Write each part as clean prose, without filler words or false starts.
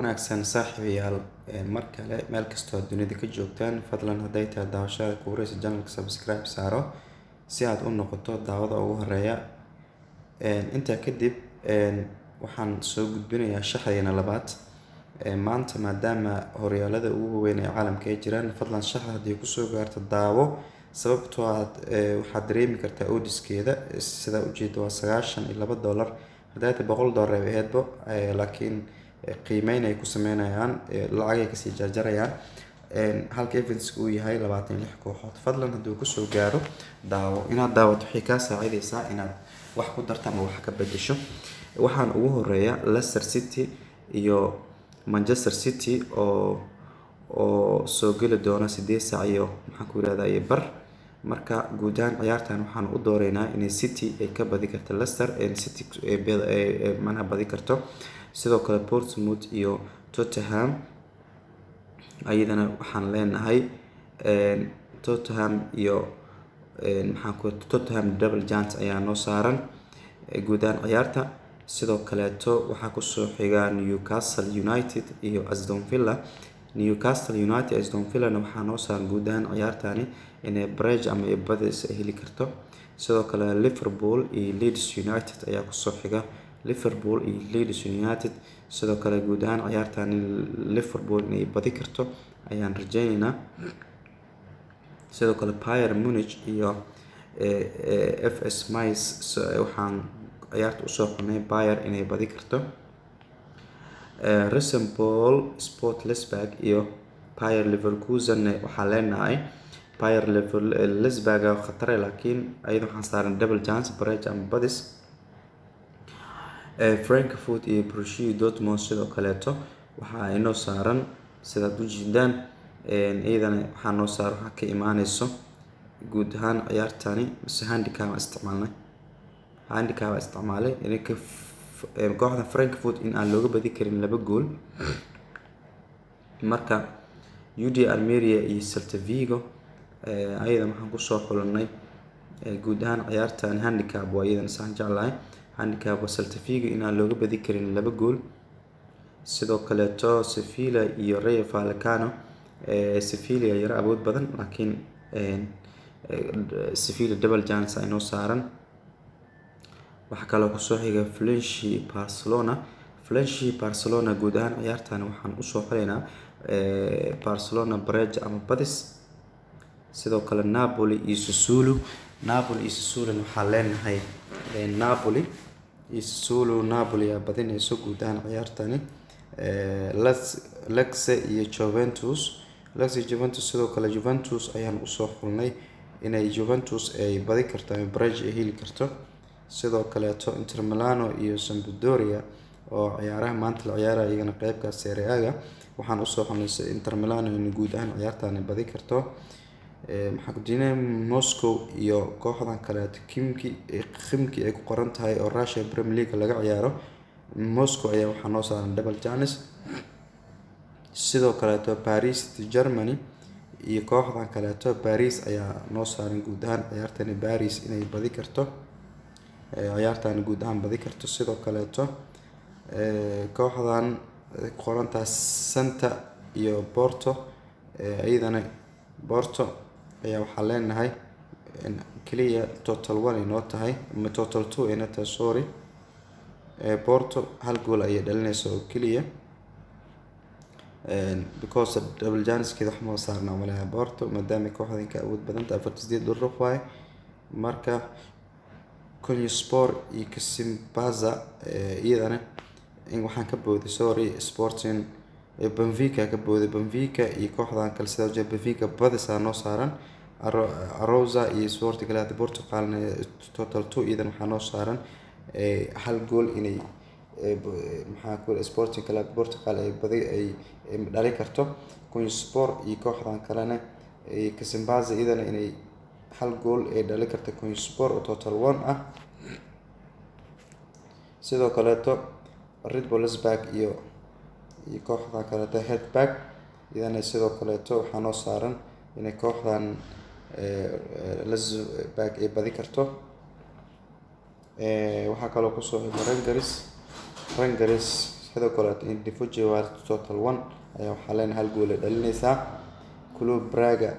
wanaagsan saaxiibayaal mar kale meel kastoo dunida ka joogtaan fadlan hadday tahay daawashada ku wareysa channelka subscribe saaro si aad u noqoto daawada ugu horeeya intaa kadib waxaan soo gudbinayaa shaxdeena labaad maanta maadaama horyaalada ugu weyn ee caalamka ay jiraan fadlan shaxda haddii kusoo gaarto daawo sababtoo waxaad dareemi kartaa oodiskeeda sida ujeeda waa $92 hadday tahay $100 ay ahaydba laakiin qiimeyn ay ku sameynayaan lacag ay kasii jarjarayaan halka events uu yahay 26 kooxood fadlan hadduu kusoo gaaro daawo inaad daawato waxay kaa saacidaysaa inaad wax ku darto ama wax ka bedesho waxaan ugu horeeya Leicester City iyo Manchester City oo soo geli doona 8 saac iyo maxaan ku yiraahdaa iyo bar marka guud ahaan ciyaartan waxaan u dooreynaa in City ay ka badi karto Leicester City mana badi karto sidoo kale Portsmouth iyo Tottenham ayadana waxaan leenahay Tottenham iyo Tottenham double chance ayaa noo saaran guud ahaan ciyaarta sidoo kale waxaa ku soo xiga Newcastle United iyo Aston Villa Newcastle United Aston Villa waxaa noo saaran guud ahaan ciyaartani inay Bridge ama badis heli karto sidoo kale Liverpool iyo Leeds United ayaa ku soo xiga Liverpool iyo Leeds United sidoo kale guud ahaan ciyaartani Liverpool inay badi karto ayaan rajaynaynaa sidoo kale Bayern Munich iyo FS Mainz waxaan ciyaarta usoo xunay Bayern inay badi karto Rasenball Sport Leipzig iyo Bayer Leverkusen waxaa leenahay Bayer Leverkusen khatar laakiin ayadoo waxaan saaran double chance Bridge ama badis Frankfurt iyo Borussia Dortmund sidoo kale waxaa inoo saaran sida ujeedaan iyadana waxaa noo saaran waxa ka imaanayso guud ahaan ciyaartani mise handicap isticmaalay inka kooxda Frankfurt in aan looga badi karin 2 gool marka UD Almeria iyo Celta Vigo ayada waxaan ku soo xulanay guud ahaan ciyaartan handicap waa iyadana saan jeclahay handicap Celta Vigo in aan looga badi karin 2 gool sidoo kale Sevilla iyo Rayo Vallecano Sevilla yar awood badan laakiin Sevilla double chance ay noo saaran waxa kale oo soo xiga Valencia Barcelona guud ahaan ciyaartan waxaan u soo xaleynaa Barcelona Bridge ama badis sidoo kale Napoli iyo Sassuolo waxaa leenahay Napoli ayaa badinayso guud ahaan ciyaartani Lecce iyo Juventus sidoo kale Juventus ayaan u soo xulnay inay Juventus ay badi karto ama Bridge ay heli karto sidoo kale Inter Milano iyo Sampdoria oo ciyaaraha maanta la ciyaarayo iyagana qaybka Serie A waxaan u soo xulnay Inter Milano in guud ahaan ciyaartan badi karto maxaa ku diinay Moscow iyo kooxdan kale Khimki ay ku qoran tahay oo Russia Premier League laga ciyaaro Moscow ayaa waxaa noo saaran double chance sidoo kale Paris Germany iyo kooxdan kale Paris ayaa noo saaran guud ahaan ciyaartan Paris inay badi karto ciyaartan guud ahaan badi karto sidoo kale kooxdan qorantaa Santa iyo Porto ayadana Porto ayaa waxaa leenahay kaliya total 1 inoo tahay ama total 2 inoo tahay sorry Porto hal gool ayay dhalinayso oo kaliya because double chance kida waxma saarna malaha Porto maadaama kooxdan ka awood badan tahay 48 waay marka Konyaspor iyo Kasimpasa iyadana in waxaan ka booday sorry Sporting Benfica ka booday Benfica iyo kooxdan kale sida Benfica badisa noo saaran Arosa iyo Sporting Club Portugal total 2 idan waxaa noo saaran hal gool inay maxaa ku Sporting Club Portugal ay badi ay dhali karto Konyaspor iyo kooxdan kalena Kasimpasa idan inay hal gool ay dhali karto Konyaspor oo total 1 ah sidoo kale Red Bull Leipzig iyo kooxda kale Headback idana sidoo kale waxaa noo saaran inay kooxdan Leipzig ay badi karto waxaa kale oo ku soo xiga Rangers sidoo kale individual total 1 ayaa waxaa leenahay hal gool ay dhalinaysaa. Club Braga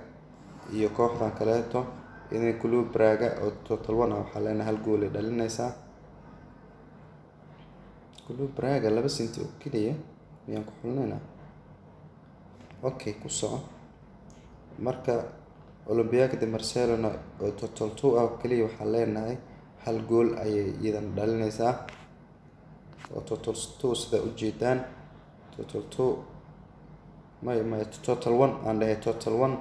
iyo kooxdan kaleeto Club Braga oo total 1 waxaa leenahay hal gool ay dhalinaysaa. Club Braga 2 senti oo kaliya miyaan ku xulnayna. Okay, ku soco. Marka Olympiacos de Barcelona oo total 2 ah kaliya waxaa leenahay hal gool ayay iyadan dhalinaysaa. oo total 2 sida u jeedaan total 2 ma total 1 aan dhahay total 1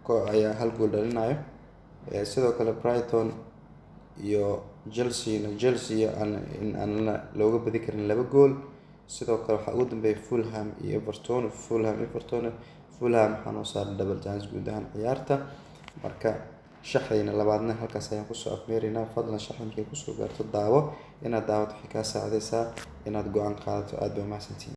ko ayaa hal gool dhalinayo. Sidoo kale Brighton iyo Chelsea aan looga badi karin 2 gool. sidoo kale waxaa ugu dambeeyay Fulham iyo Everton. Fulham waxaan u saaray double chance guud ahaan ciyaarta. Marka shaxdayna labaadna halkaas ayaan kusoo afmeeraynaa. Fadlan shaxda markay kusoo gaarto daawo inaad daawato waxay kaa saacidaysaa inaad go'aan qaadato. aad bay u mahadsantihiin.